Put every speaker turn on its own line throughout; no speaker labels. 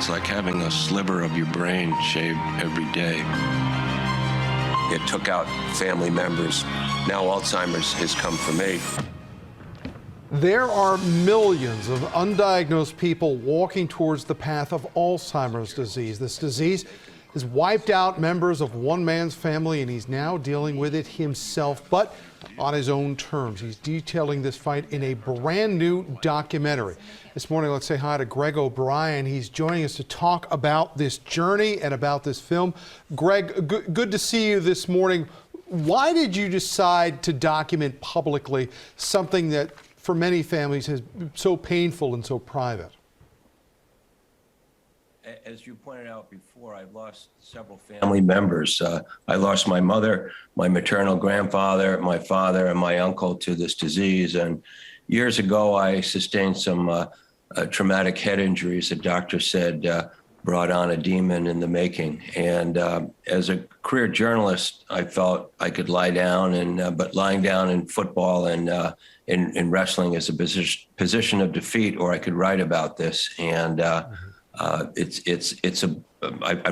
It's like having a sliver of your brain shaved every day. It took out family members. Now Alzheimer's has come for me.
There are millions of undiagnosed people walking towards the path of Alzheimer's disease. This disease has wiped out members of one man's family, and he's now dealing with it himself, but on his own terms. He's detailing this fight in a brand new documentary. This morning, let's say hi to Greg O'Brien. He's joining us to talk about this journey and about this film. Greg, good to see you this morning. Why did you decide to document publicly something that for many families is so painful and so private?
As you pointed out before, I've lost several family members. I lost my mother, my maternal grandfather, my father, and my uncle to this disease. And years ago, I sustained some traumatic head injuries that doctors said brought on a demon in the making. And as a career journalist, I felt I could lie down, but lying down in football and in wrestling is a position of defeat, or I could write about this. And I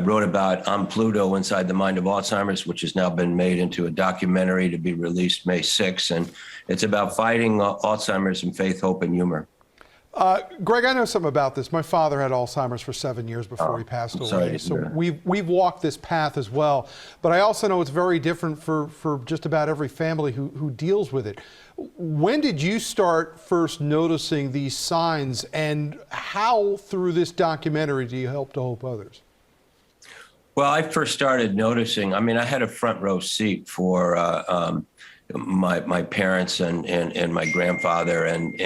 wrote about On Pluto, Inside the Mind of Alzheimer's, which has now been made into a documentary to be released May 6th. And it's about fighting Alzheimer's in faith, hope, and humor.
Greg, I know something about this. My father had Alzheimer's for 7 years before he passed away. So we've walked this path as well. But I also know it's very different for just about every family who deals with it. When did you start first noticing these signs, and how through this documentary do you help to help others?
Well, I first started noticing, I had a front row seat for my parents and my grandfather, and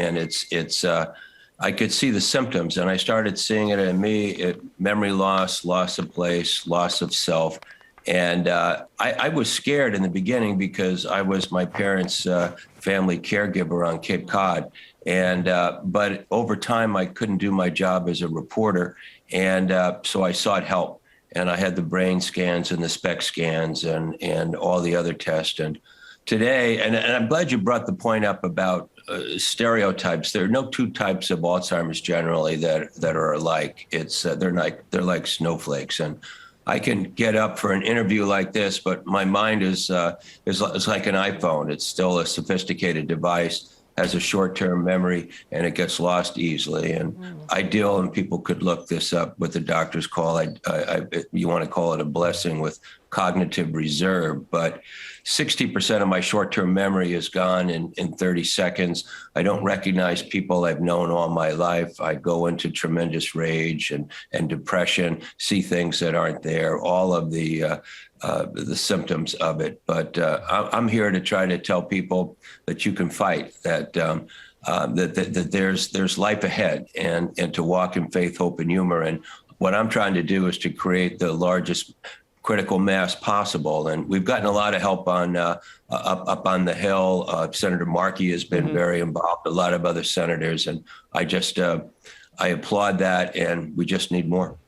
I could see the symptoms, and I started seeing it in me, memory loss, loss of place, loss of self. And I was scared in the beginning because I was my parents' family caregiver on Cape Cod. And but over time, I couldn't do my job as a reporter. And so I sought help. And I had the brain scans and the SPECT scans and all the other tests. And today, and I'm glad you brought the point up about stereotypes. There are no two types of Alzheimer's generally that are alike. They're like snowflakes. And I can get up for an interview like this, but my mind is like an iPhone. It's still a sophisticated device, has a short-term memory, and it gets lost easily. And ideal, and people could look this up with the doctors call, you want to call it a blessing with cognitive reserve, but 60% of my short-term memory is gone in 30 seconds. I don't recognize people I've known all my life. I go into tremendous rage and depression, see things that aren't there, all of the symptoms of it. But I'm here to try to tell people that you can fight, that there's life ahead, and to walk in faith, hope, and humor. And what I'm trying to do is to create the largest critical mass possible. And we've gotten a lot of help on up on the Hill. Senator Markey has been very involved, a lot of other senators. And I applaud that, and we just need more.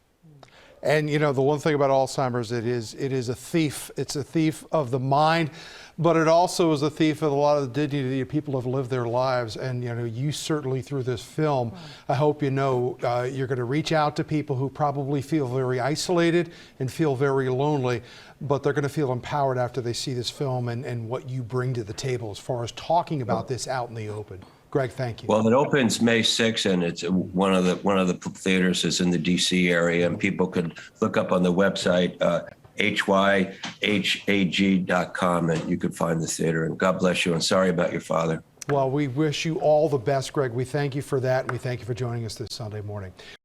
And you know, the one thing about Alzheimer's, it is a thief. It's a thief of the mind, but it also is a thief of a lot of the dignity of people who have lived their lives. And you know, you certainly through this film, I hope you know you're going to reach out to people who probably feel very isolated and feel very lonely, but they're going to feel empowered after they see this film and what you bring to the table as far as talking about this out in the open. Greg, thank you.
Well, it opens May 6th, and it's one of the theaters is in the DC area, and people could look up on the website HYHAG.com, and you could find the theater. And God bless you, and sorry about your father.
Well, we wish you all the best, Greg. We thank you for that, and we thank you for joining us this Sunday morning.